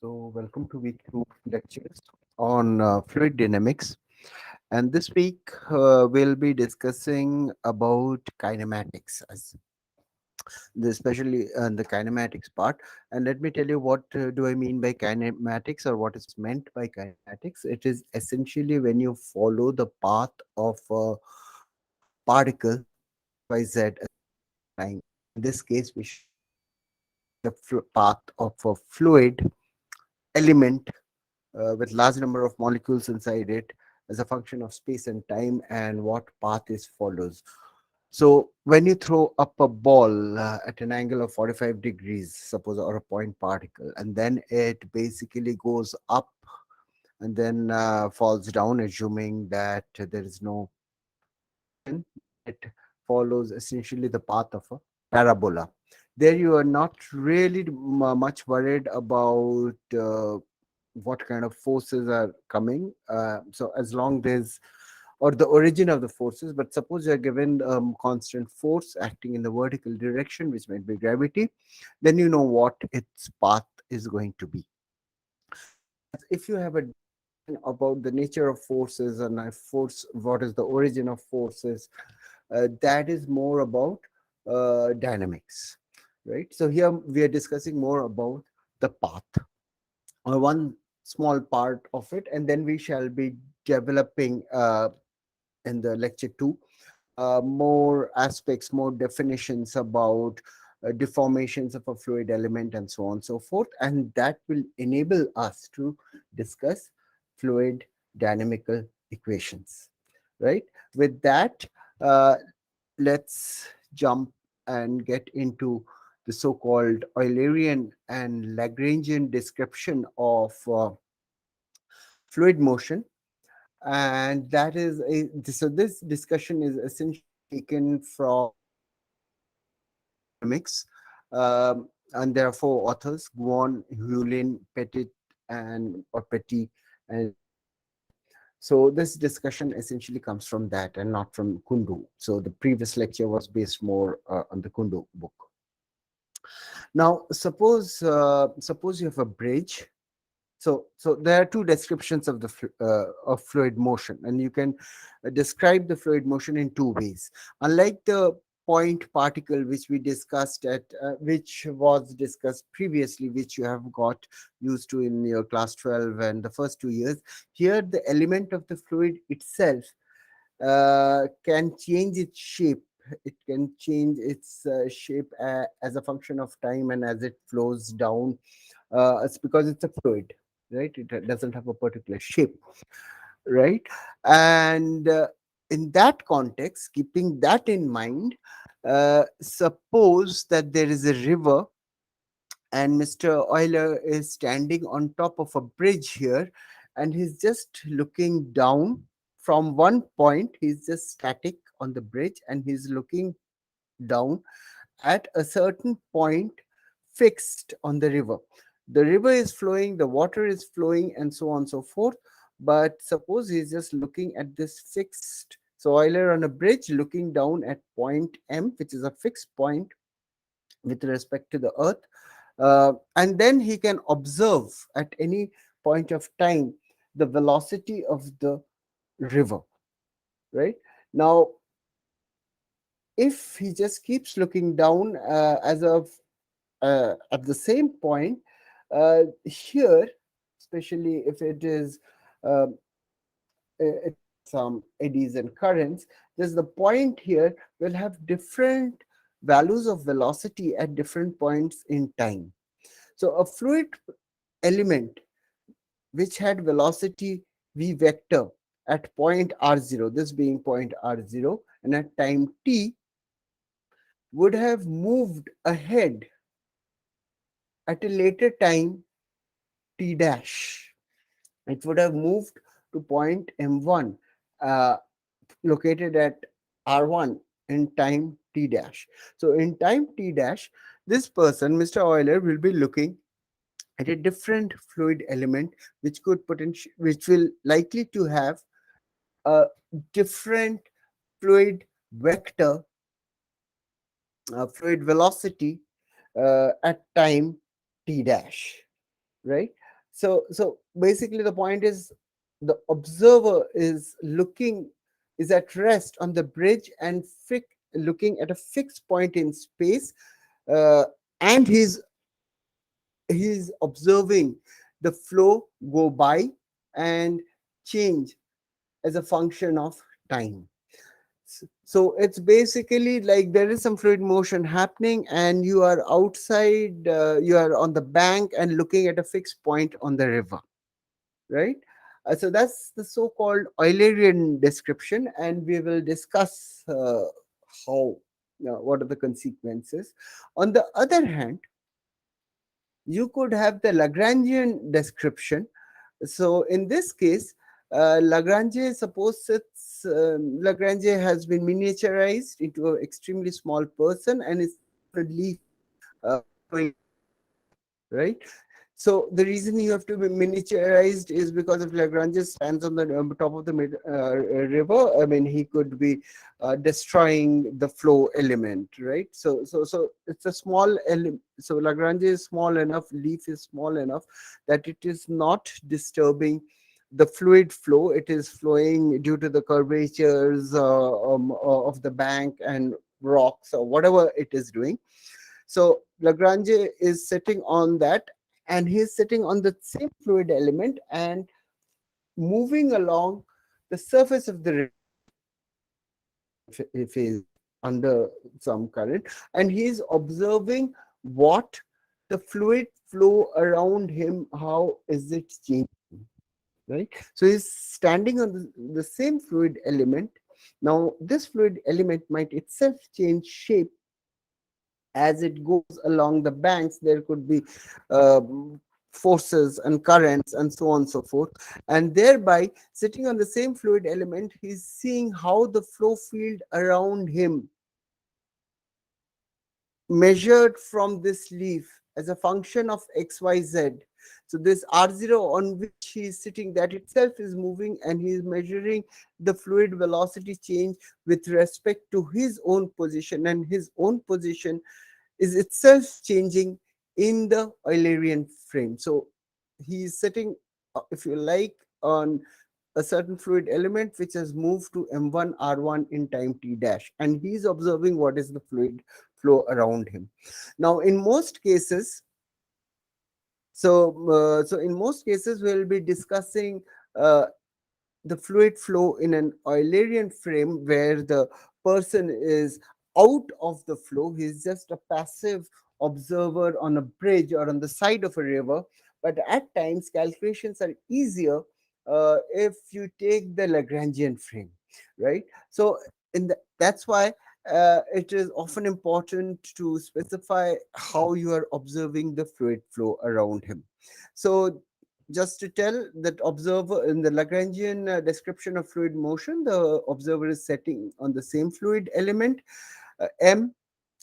Welcome to week 2 lectures on fluid dynamics. And this week we'll be discussing about kinematics, especially the kinematics part. And let me tell you what do I mean by kinematics, or what is meant by kinematics. It is essentially when you follow the path of a particle XYZ at time. In this case, we should the path of a fluid element with large number of molecules inside it as a function of space and time, and what path is follows. So when you throw up a ball at an angle of 45 degrees, suppose, or a point particle, and then it basically goes up and then falls down, assuming that there is no motion, it follows essentially the path of a parabola. There you are not really much worried about what kind of forces are coming. So as long as, or the origin of the forces, but suppose you are given constant force acting in the vertical direction, which might be gravity, then you know what its path is going to be. Whereas if you have a about the nature of forces and what is the origin of forces, that is more about dynamics, right? So here we are discussing more about the path, or one small part of it, and then we shall be developing in the lecture 2 more aspects, more definitions about deformations of a fluid element and so on and so forth, and that will enable us to discuss fluid dynamical equations, right? With that, uh, let's jump and get into the so-called Eulerian and Lagrangian description of fluid motion. And that is so this discussion is essentially taken from dynamics, and there are four authors: Guan, Hulin, Petit, and or Petit, and so this discussion essentially comes from that and not from Kundu. So the previous lecture was based more on the Kundu book. Now, suppose you have a bridge. So there are two descriptions of the of fluid motion, and you can describe the fluid motion in two ways. Unlike the point particle which we discussed which was discussed previously, which you have got used to in your class 12 and the first 2 years, here the element of the fluid itself can change its shape. It can change its shape as a function of time, and as it flows down, it's because it's a fluid, right? It doesn't have a particular shape, right? And in that context, keeping that in mind, suppose that there is a river and Mr. Euler is standing on top of a bridge here, and he's just looking down from one point. He's just static on the bridge and he's looking down at a certain point fixed on the river. The river is flowing, the water is flowing, and so on and so forth. But suppose he's just looking at this fixed, so Euler on a bridge looking down at point M, which is a fixed point with respect to the earth, and then he can observe at any point of time the velocity of the river, right? Now, if he just keeps looking down as of at the same point, here, especially if it is some eddies and currents, there's the point here will have different values of velocity at different points in time. So a fluid element which had velocity v vector at point r0, this being point r0, and at time t, would have moved ahead at a later time t dash. It would have moved to point m1, uh, located at r1 in time t dash. So in time t dash, this person, Mr. Euler, will be looking at a different fluid element which could which will likely to have a different fluid vector, fluid velocity at time t dash, right? So basically the point is, the observer is looking, is at rest on the bridge and looking at a fixed point in space, uh, and he's observing the flow go by and change as a function of time. So it's basically like there is some fluid motion happening, and you are outside, you are on the bank and looking at a fixed point on the river, right? So that's the so-called Eulerian description, and we will discuss how, what are the consequences. On the other hand, you could have the Lagrangian description. So in this case, Lagrange, suppose Lagrange has been miniaturized into an extremely small person and is a leaf flowing, right? So the reason you have to be miniaturized is because if Lagrange stands on the top of the river, I mean, he could be destroying the flow element, right? So it's a small element. So Lagrange is small enough, leaf is small enough that it is not disturbing the fluid flow. It is flowing due to the curvatures of the bank and rocks or whatever it is doing. So Lagrange is sitting on that, and he's sitting on the same fluid element and moving along the surface of the river if he's under some current, and he's observing what the fluid flow around him, how is it changing, right? So he's standing on the same fluid element. Now this fluid element might itself change shape as it goes along the banks. There could be forces and currents and so on and so forth, and thereby sitting on the same fluid element, he's seeing how the flow field around him measured from this leaf as a function of xyz. So this r0 on which he is sitting, that itself is moving, and he is measuring the fluid velocity change with respect to his own position, and his own position is itself changing in the Eulerian frame. So he is sitting, if you like, on a certain fluid element which has moved to m1 r1 in time t dash, and he is observing what is the fluid flow around him. Now in most cases, so in most cases we'll be discussing uh, the fluid flow in an Eulerian frame where the person is out of the flow. He's just a passive observer on a bridge or on the side of a river. But at times, calculations are easier if you take the Lagrangian frame, right? So that's why it is often important to specify how you are observing the fluid flow around him. So just to tell that observer in the Lagrangian description of fluid motion, the observer is setting on the same fluid element, m,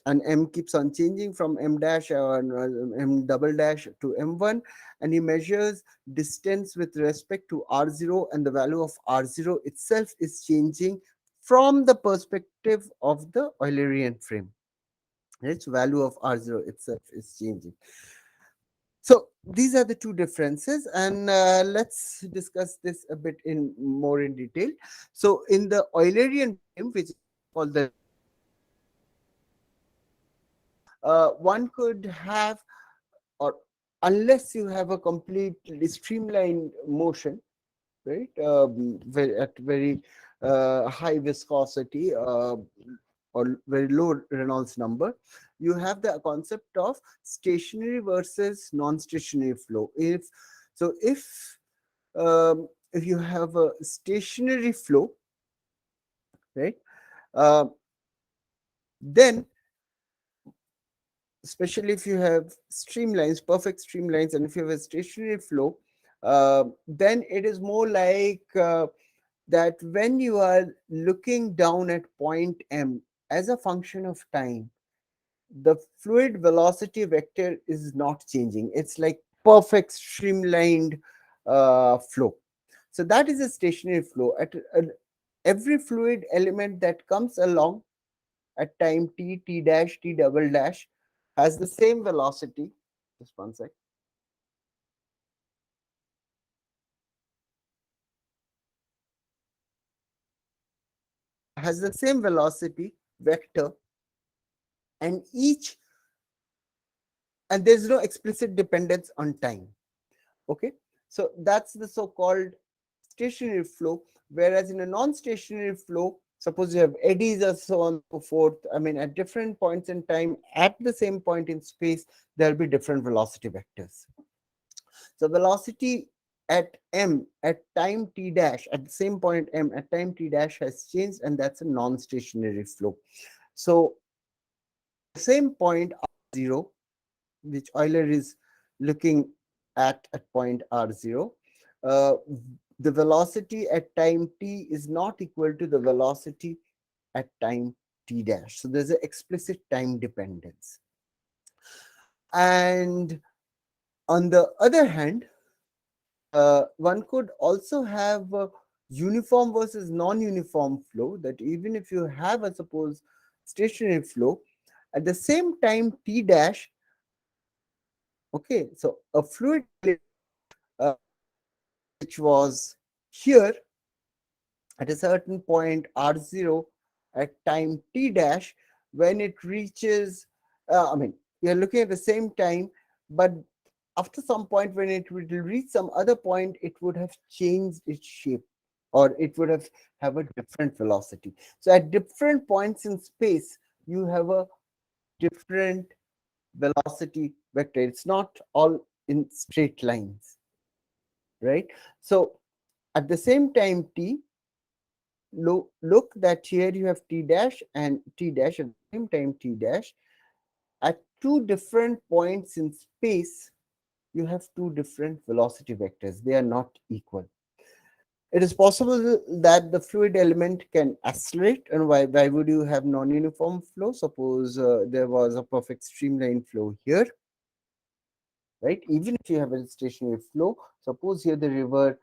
and m keeps on changing from m dash or m double dash to m1, and he measures distance with respect to r0, and the value of r0 itself is changing from the perspective of the Eulerian frame. Its value of r0 itself is changing. So these are the two differences, and let's discuss this a bit in more in detail. So in the Eulerian frame, which is called the one could have, or unless you have a completely streamlined motion, right, at very high viscosity or very low Reynolds number, you have the concept of stationary versus non-stationary flow. If you have a stationary flow, right, uh, then especially if you have streamlines, perfect streamlines, and if you have a stationary flow, then it is more like that when you are looking down at point M as a function of time, the fluid velocity vector is not changing. It's like perfect streamlined flow. So that is a stationary flow. At every fluid element that comes along at time t, t dash, t double dash has the same velocity. Just one sec. has the same velocity vector, and each and there's no explicit dependence on time. Okay, so that's the so-called stationary flow. Whereas in a non-stationary flow, suppose you have eddies or so on and so forth, I mean, at different points in time, at the same point in space, there'll be different velocity vectors. So velocity at m at time t dash, at the same point m at time t dash, has changed, and that's a non-stationary flow. So the same point r0, which Euler is looking at point r0, uh, the velocity at time t is not equal to the velocity at time t dash. So there's an explicit time dependence. And on the other hand, one could also have a uniform versus non-uniform flow, that even if you have a suppose stationary flow, at the same time t dash, okay, so a fluid uh, which was here at a certain point r0 at time t dash, when it reaches, I mean, you're looking at the same time, but after some point when it will reach some other point, it would have changed its shape, or it would have a different velocity. So at different points in space, you have a different velocity vector. It's not all in straight lines, right? So at the same time t, look that here you have t dash and t dash at the same time t dash. At two different points in space, you have two different velocity vectors. They are not equal. It is possible that the fluid element can accelerate. And why would you have non-uniform flow? Suppose there was a perfect streamline flow here, right? Even if you have a stationary flow, suppose here the river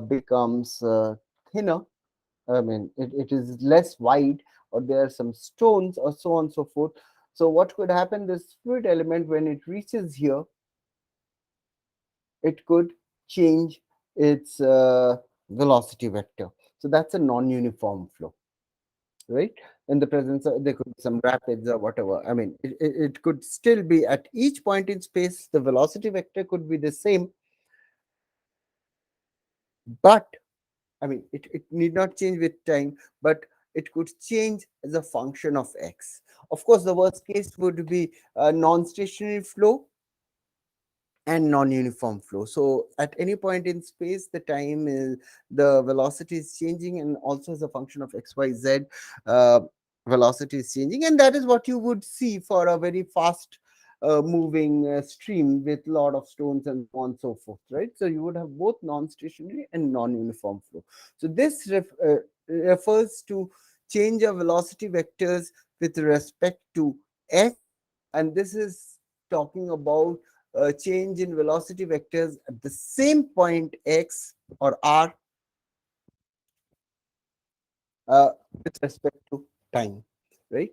becomes thinner, I mean, it is less wide, or there are some stones, or so on and so forth. So what could happen? This fluid element, when it reaches here, it could change its velocity vector. So that's a non-uniform flow, right? In the presence of, there could be some rapids or whatever. I mean, it could still be at each point in space, the velocity vector could be the same, but I mean, it need not change with time, but it could change as a function of x. Of course, the worst case would be a non-stationary flow and non-uniform flow. So at any point in space, the time is, the velocity is changing, and also as a function of xyz, uh, velocity is changing, and that is what you would see for a very fast moving stream with a lot of stones and so on and so forth, right? So you would have both non-stationary and non-uniform flow. So this refers to change of velocity vectors with respect to x, and this is talking about change in velocity vectors at the same point x or r uh, with respect to time, right?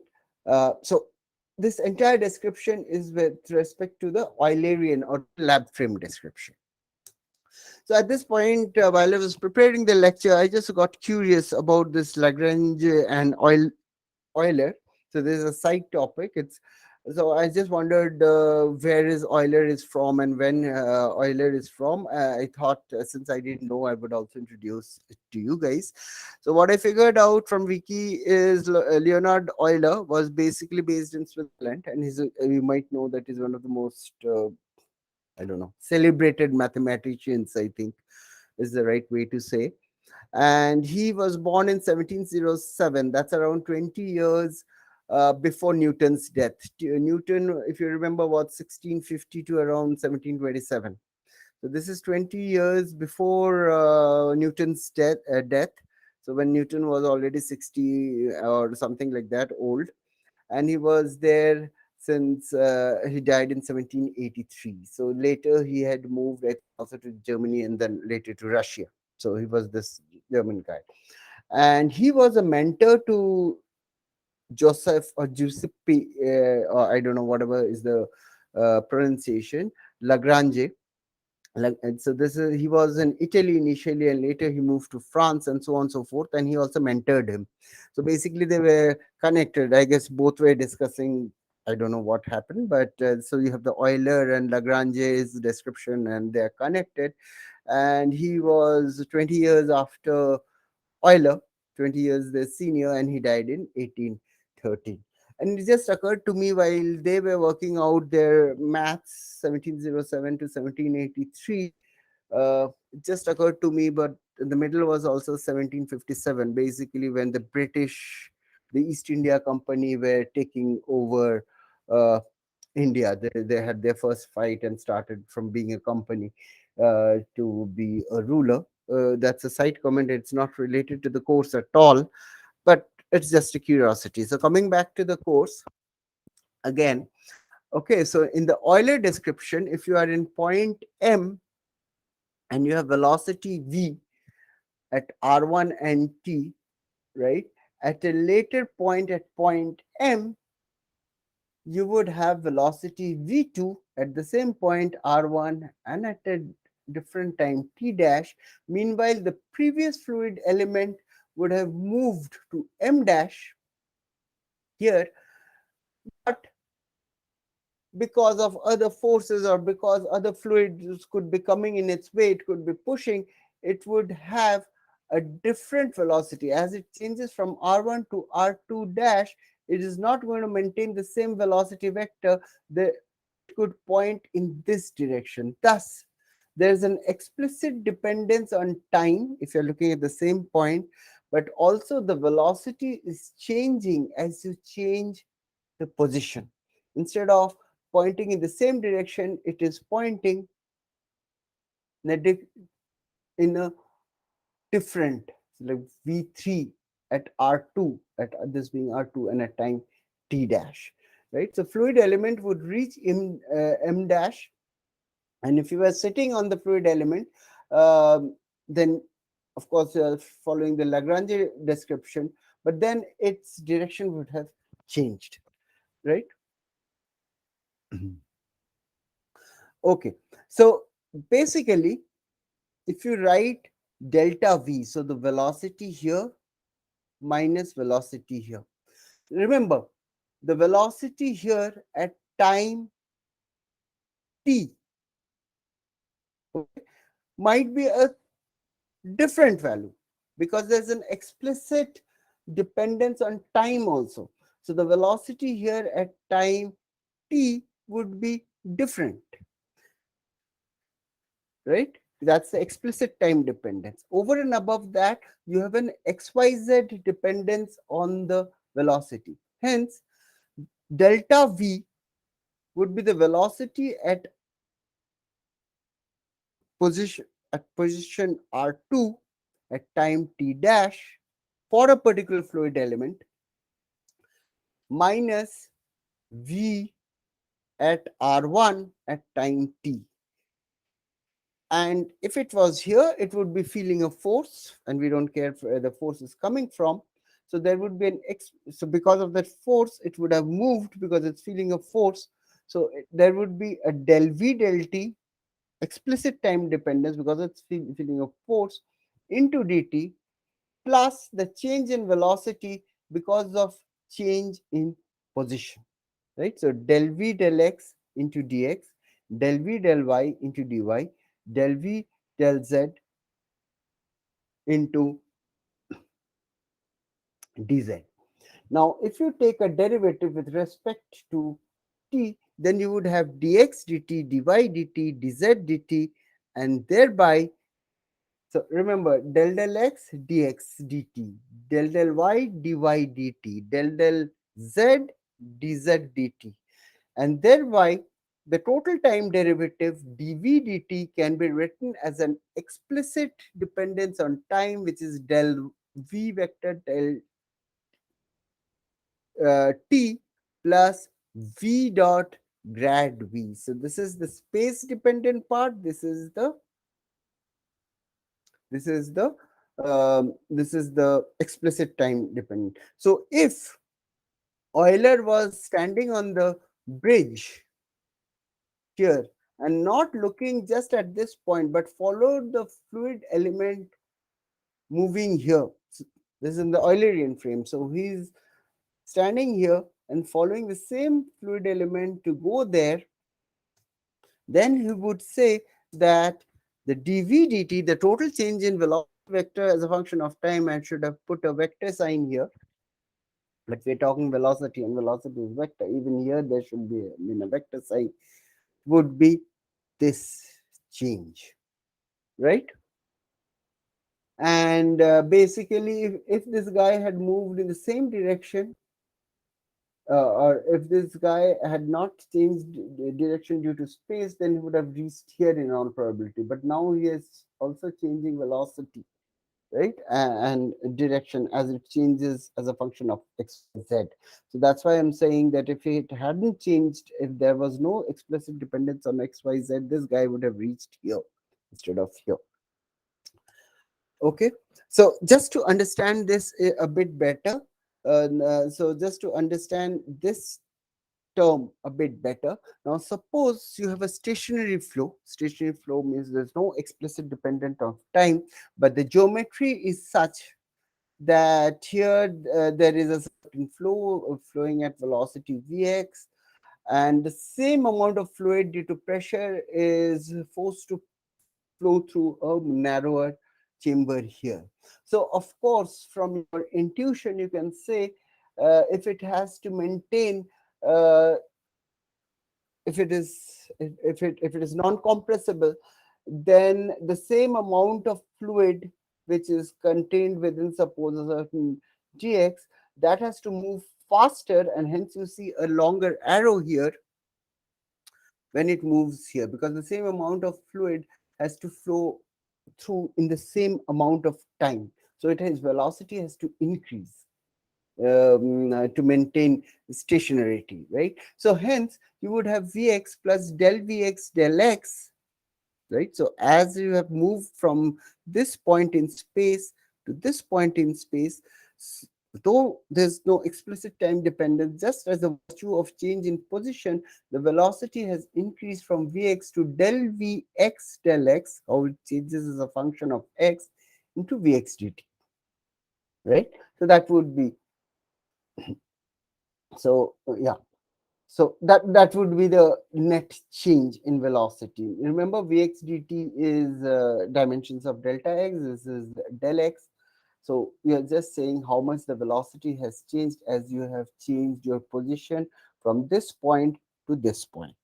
So this entire description is with respect to the Eulerian or lab frame description. So at this point, while I was preparing the lecture, I just got curious about this Lagrange and Euler. So this is a side topic. It's so I just wondered where is Euler is from and when Euler is from. I thought since I didn't know, I would also introduce it to you guys. So what I figured out from Wiki is Leonhard Euler was basically based in Switzerland, and he's you might know that he's one of the most I don't know, celebrated mathematicians, I think is the right way to say. And he was born in 1707. That's around 20 years before Newton's death. Newton, if you remember, was 1650 to around 1727. So this is 20 years before Newton's death. So when Newton was already 60 or something like that old, and he was there since he died in 1783. So later he had moved, I think, also to Germany and then later to Russia. So he was this German guy, and he was a mentor to Joseph or Giuseppe, or I don't know whatever is the pronunciation, Lagrange. And so this is, he was in Italy initially, and later he moved to France, and so on and so forth. And he also mentored him. So basically, they were connected. I guess both were discussing. I don't know what happened, but so you have the Euler and Lagrange's description, and they are connected. And he was 20 years after Euler, 20 years the senior, and he died in 1813. And it just occurred to me while they were working out their maths, 1707 to 1783, it just occurred to me, but in the middle was also 1757, basically when the British, the East India Company were taking over uh, India. They had their first fight and started from being a company to be a ruler. That's a side comment. It's not related to the course at all, but it's just a curiosity. So coming back to the course again. Okay, so in the Euler description, if you are in point M and you have velocity v at r1 and t, right? At a later point at point M, you would have velocity v2 at the same point r1 and at a different time t dash. Meanwhile, the previous fluid element would have moved to m dash here, but because of other forces or because other fluids could be coming in its way, it could be pushing, it would have a different velocity. As it changes from r1 to r2 dash, it is not going to maintain the same velocity vector. It could point in this direction. Thus, there's an explicit dependence on time if you're looking at the same point, but also the velocity is changing as you change the position. Instead of pointing in the same direction, it is pointing in a different, like v3 at r2, at this being r2, and at time t dash, right? So fluid element would reach m dash, and if you were sitting on the fluid element, then of course you are following the Lagrange description, but then its direction would have changed, right? Okay, so basically, if you write delta v, so the velocity here minus velocity here. Remember, the velocity here at time t might be a different value because there's an explicit dependence on time also. So the velocity here at time t would be different, right? That's the explicit time dependence. Over and above that, you have an xyz dependence on the velocity. Hence, delta v would be the velocity position at position r2 at time t dash for a particular fluid element minus v at r1 at time t. And if it was here, it would be feeling a force, and we don't care where the force is coming from. So there would be so because of that force, it would have moved because it's feeling a force. So there would be a del v del t, explicit time dependence because it's feeling a force, into dt, plus the change in velocity because of change in position, right? So del v del x into dx, del v del y into dy, del v del z into dz. Now, if you take a derivative with respect to t, then you would have dx dt, dy dt, dz dt, and thereby, so remember, del del x dx dt, del del y dy dt, del del z dz dt, and thereby the total time derivative dv dt can be written as an explicit dependence on time, which is del v vector del t plus v dot grad v. So this is the space dependent part. This is the explicit time dependent. So if Euler was standing on the bridge here and not looking just at this point, but followed the fluid element moving here. This is in the Eulerian frame. So he's standing here and following the same fluid element to go there. Then he would say that the dv dt, the total change in velocity vector as a function of time, I should have put a vector sign here, but we're talking velocity and velocity is vector. Even here, there should be a vector sign, would be this change, right? And basically, if this guy had moved in the same direction, or if this guy had not changed direction due to space, then he would have reached here in all probability. But now he is also changing velocity, right? And direction as it changes as a function of x, y, z. So that's why I'm saying that if it hadn't changed, if there was no explicit dependence on x, y, z, this guy would have reached here instead of here. Okay, so just to understand this a bit better, so just to understand this term a bit better. Now, suppose you have a stationary flow. Stationary flow means there's no explicit dependent of time, but the geometry is such that here there is a certain flow flowing at velocity vx, and the same amount of fluid due to pressure is forced to flow through a narrower chamber here. So, of course, from your intuition, you can say if it has to maintain uh, if it is non compressible, then the same amount of fluid which is contained within, suppose, a certain gx, that has to move faster, and hence you see a longer arrow here when it moves here, because the same amount of fluid has to flow through in the same amount of time. So it has velocity has to increase to maintain stationarity, right? So hence you would have Vx plus del Vx del x, right? So as you have moved from this point in space to this point in space, though there's no explicit time dependence, just as a virtue of change in position, the velocity has increased from Vx to del Vx del x, how it changes as a function of x, into Vx dt, right? So that would be, so yeah, so that would be the net change in velocity. Remember, vx dt is dimensions of delta x, this is del x. So we are just saying how much the velocity has changed as you have changed your position from this point to this point,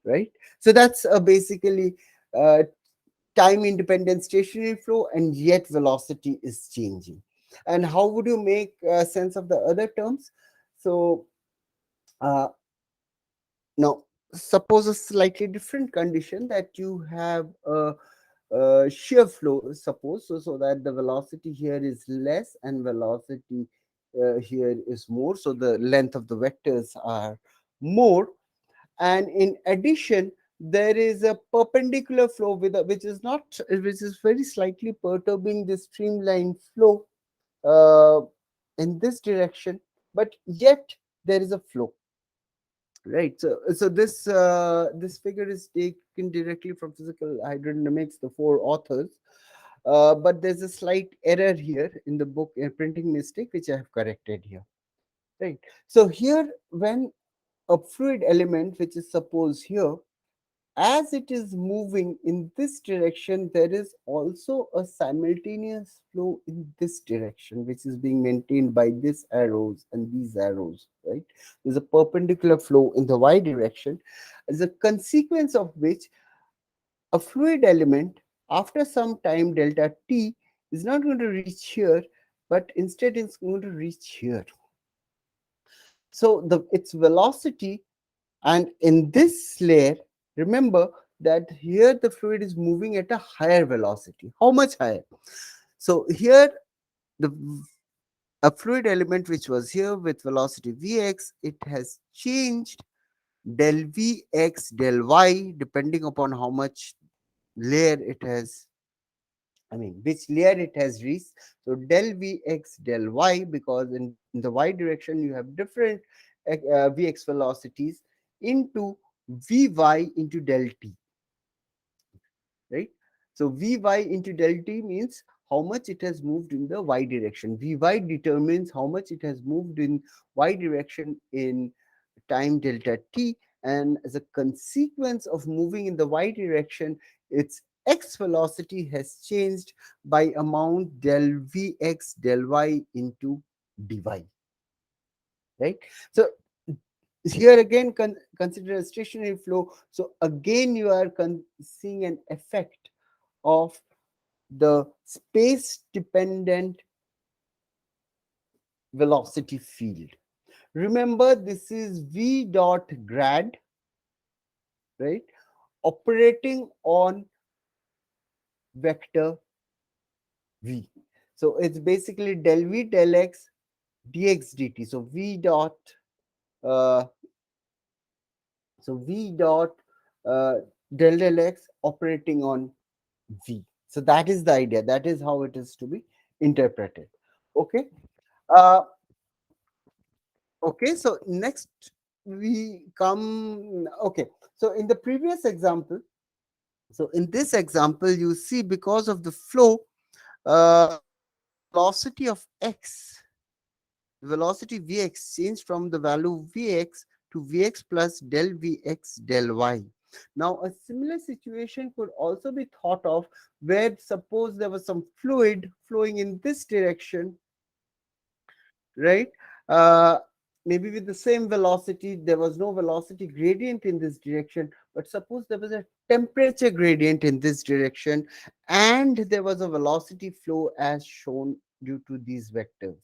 right? So that's basically uh, time independent stationary flow, and yet velocity is changing. And how would you make sense of the other terms? So uh, now, suppose a slightly different condition, that you have a shear flow, suppose, so that the velocity here is less and velocity here is more. So the length of the vectors are more. And in addition, there is a perpendicular flow with which is not, which is very slightly perturbing the streamline flow uh, in this direction, but yet there is a flow. Right. So this figure is taken directly from Physical Hydrodynamics, the four authors. But there's a slight error here in the book, a printing mistake, which I have corrected here. Right. So here, when a fluid element, which is suppose here, as it is moving in this direction, there is also a simultaneous flow in this direction, which is being maintained by these arrows and these arrows, right? There's a perpendicular flow in the y direction, as a consequence of which a fluid element, after some time delta t, is not going to reach here, but instead it's going to reach here. So its velocity, and in this layer, remember that here the fluid is moving at a higher velocity. How much higher? So here the a fluid element which was here with velocity Vx, it has changed del Vx del y depending upon how much layer it has, I mean, which layer it has reached. So del Vx del y, because in the y direction you have different Vx velocities, into Vy into del t. right? So Vy into del t means how much it has moved in the y direction. Vy determines how much it has moved in y direction in time delta t, and as a consequence of moving in the y direction, its x velocity has changed by amount del vx del y into dy, right? So here again, consider a stationary flow. So again, you are seeing an effect of the space dependent velocity field. Remember, this is v dot grad, right, operating on vector v. So it's basically del v del x dx dt. So v dot uh, v dot uh, del x operating on v. So that is the idea. That is how it is to be interpreted. Okay. Uh, okay. So next we come. Okay. So in the previous example, so in this example, you see because of the flow, the velocity of x, the velocity vx changed from the value vx to vx plus del vx del y. Now, a similar situation could also be thought of where suppose there was some fluid flowing in this direction, right? Uh, Maybe with the same velocity, there was no velocity gradient in this direction, but suppose there was a temperature gradient in this direction and there was a velocity flow as shown due to these vectors.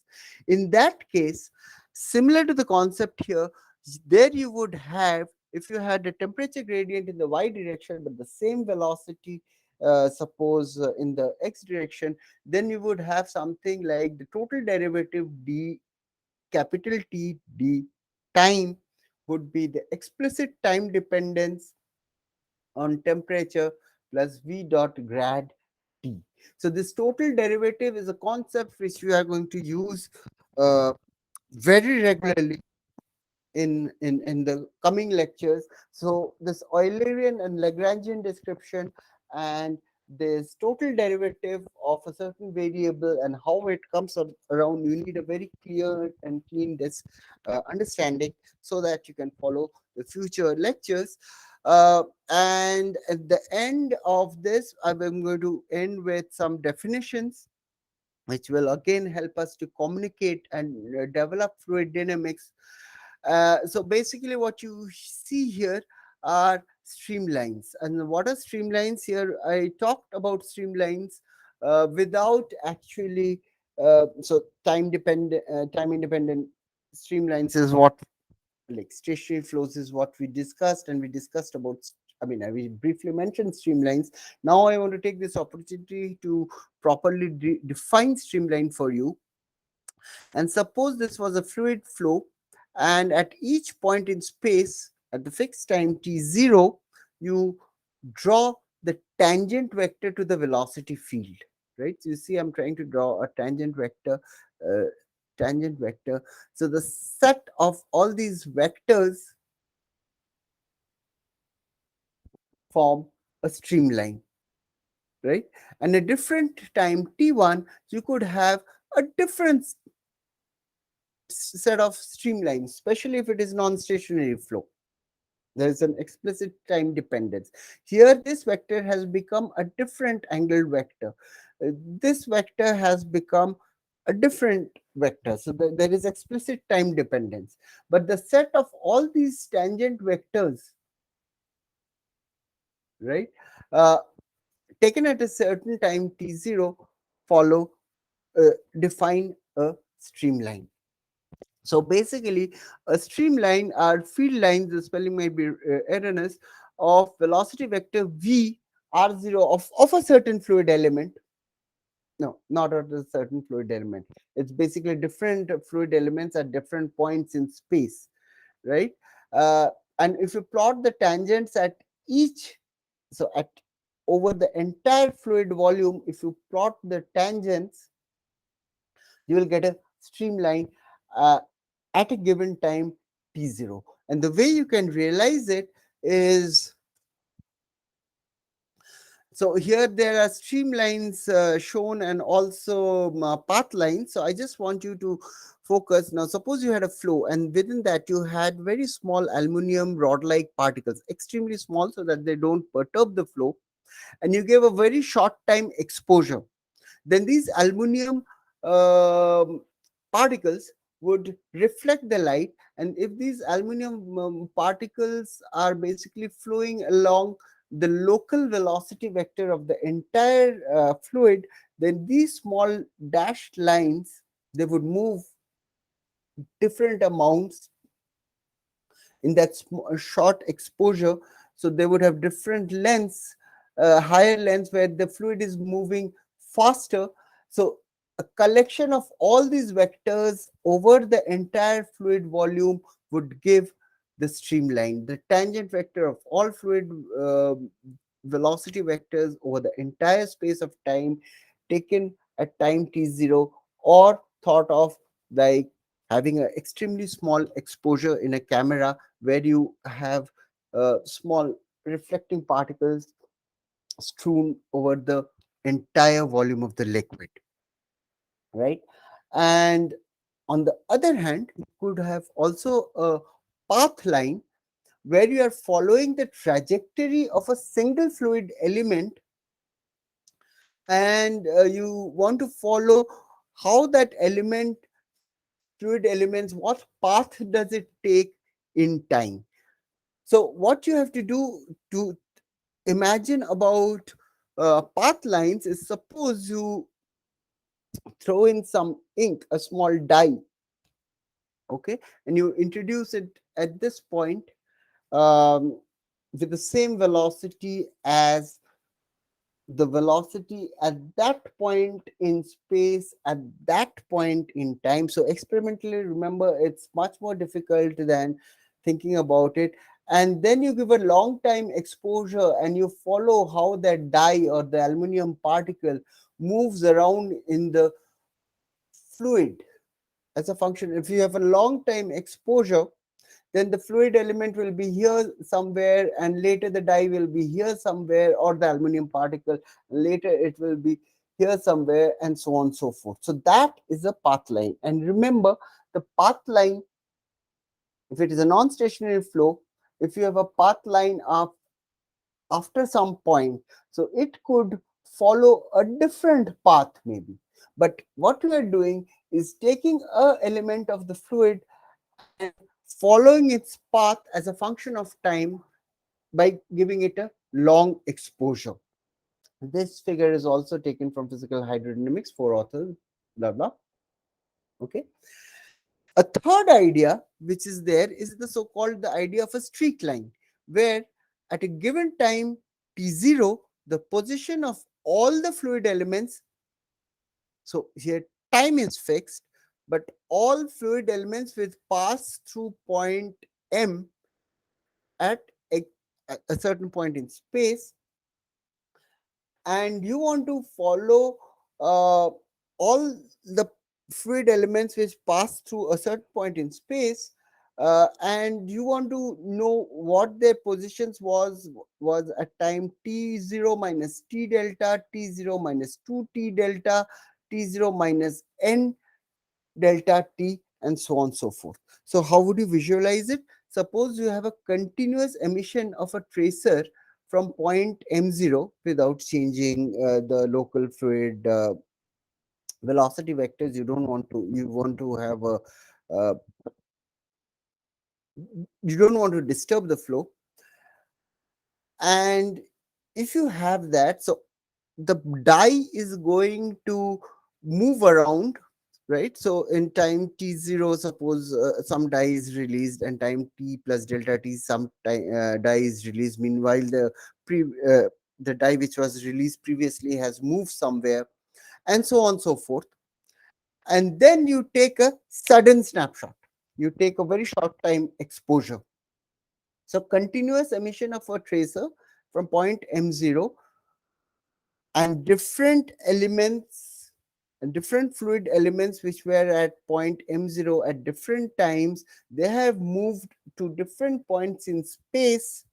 In that case, similar to the concept here, there you would have, if you had a temperature gradient in the y direction but the same velocity, suppose in the x direction, then you would have something like the total derivative d capital T d time would be the explicit time dependence on temperature plus v dot grad t. So this total derivative is a concept which we are going to use uh, very regularly in the coming lectures. So this Eulerian and Lagrangian description and this total derivative of a certain variable and how it comes around, you need a very clear and clean this understanding so that you can follow the future lectures. And at the end of this, I'm going to end with some definitions which will again help us to communicate and develop fluid dynamics. So basically what you see here are streamlines. And what are streamlines here? I talked about streamlines without actually, so time independent streamlines is what, like stationary flows is what we discussed, and we discussed about, I mean, we briefly mentioned streamlines. Now I want to take this opportunity to properly define streamline for you. And suppose this was a fluid flow, and at each point in space, at the fixed time t0, you draw the tangent vector to the velocity field, right? So you see, I'm trying to draw a tangent vector. Uh, Tangent vector. So the set of all these vectors form a streamline, right? And a different time t1, you could have a different set of streamlines, especially if it is non-stationary flow. There is an explicit time dependence. Here, this vector has become a different angled vector. This vector has become a different vector. So there is explicit time dependence. But the set of all these tangent vectors, right, uh, taken at a certain time t0, follow, define a streamline. So basically, a streamline are field lines, the spelling might be erroneous, of velocity vector v r0 of a certain fluid element. No, not of a certain fluid element. It's basically different fluid elements at different points in space, right? Uh, and if you plot the tangents at each, so at over the entire fluid volume, if you plot the tangents, you will get a streamline uh, at a given time t0. And the way you can realize it is So here there are streamlines shown, and also path lines. So I just want you to focus. Now suppose you had a flow, and within that you had very small aluminum rod like particles, extremely small, so that they don't perturb the flow, and you gave a very short time exposure. Then these aluminum um, particles would reflect the light, and if these aluminum particles are basically flowing along the local velocity vector of the entire fluid, then these small dashed lines, they would move different amounts in that short exposure. So they would have different lengths, higher lengths where the fluid is moving faster. So a collection of all these vectors over the entire fluid volume would give the streamline, the tangent vector of all fluid velocity vectors over the entire space of time taken at time t0, or thought of like having an extremely small exposure in a camera where you have small reflecting particles strewn over the entire volume of the liquid, right? And on the other hand, you could have also a path line where you are following the trajectory of a single fluid element, and you want to follow how that element, fluid elements, what path does it take in time. So what you have to do to imagine about path lines is, suppose you throw in some ink, a small dye, okay, and you introduce it at this point um, with the same velocity as the velocity at that point in space, at that point in time. So experimentally, remember, it's much more difficult than thinking about it. And then you give a long time exposure and you follow how that dye or the aluminum particle moves around in the fluid as a function. If you have a long time exposure, then the fluid element will be here somewhere, and later the dye will be here somewhere, or the aluminum particle, later it will be here somewhere, and so on and so forth. So that is a path line. And remember, the path line, if it is a non-stationary flow, if you have a path line of after some point, so it could follow a different path maybe, but what we are doing is taking a element of the fluid and following its path as a function of time by giving it a long exposure. This figure is also taken from Physical Hydrodynamics, four authors, blah blah. Okay. A third idea which is there is the so-called the idea of a streak line, where at a given time t0, the position of all the fluid elements, so here time is fixed, but all fluid elements will pass through point m at a, a certain point in space, and you want to follow all the fluid elements which pass through a certain point in space, and you want to know what their positions was at time t0 minus t delta, t0 minus 2 t delta, t0 minus n delta t, and so on and so forth. So how would you visualize it? Suppose you have a continuous emission of a tracer from point m0 without changing the local fluid velocity vectors. You want to have a uh, you don't want to disturb the flow. And if you have that, so the die is going to move around, right? So in time t0, suppose some die is released, and time t plus delta t, some die is released. Meanwhile, pre uh, the die which was released previously has moved somewhere, and so on and so forth. And then you take a sudden snapshot, you take a very short time exposure. So continuous emission of a tracer from point m0, and different elements and different fluid elements which were at point m0 at different times, they have moved to different points in space.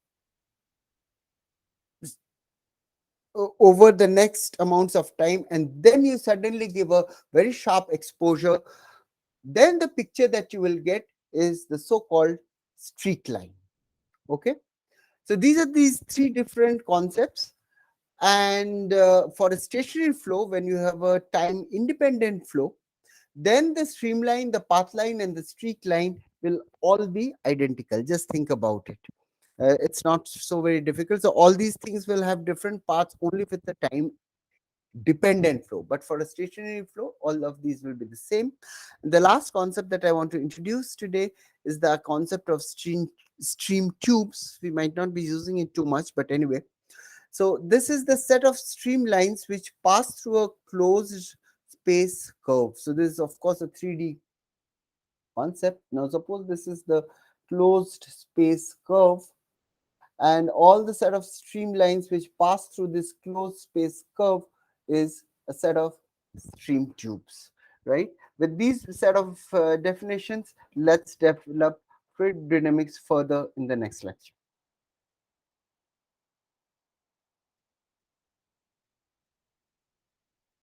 over the next amounts of time, and then you suddenly give a very sharp exposure, then the picture that you will get is the so-called streak line. Okay, so these are these three different concepts. And for a stationary flow, when you have a time independent flow, then the streamline, the path line, and the streak line will all be identical. Just think about it. It's not so very difficult. So all these things will have different paths only with the time dependent flow. But for a stationary flow, all of these will be the same. And the last concept that I want to introduce today is the concept of stream tubes. We might not be using it too much, but anyway. So this is the set of streamlines which pass through a closed space curve. So this is of course a 3D concept. Now suppose this is the closed space curve, and all the set of streamlines which pass through this closed space curve is a set of stream tubes, right? With these set of definitions, let's develop fluid dynamics further in the next lecture.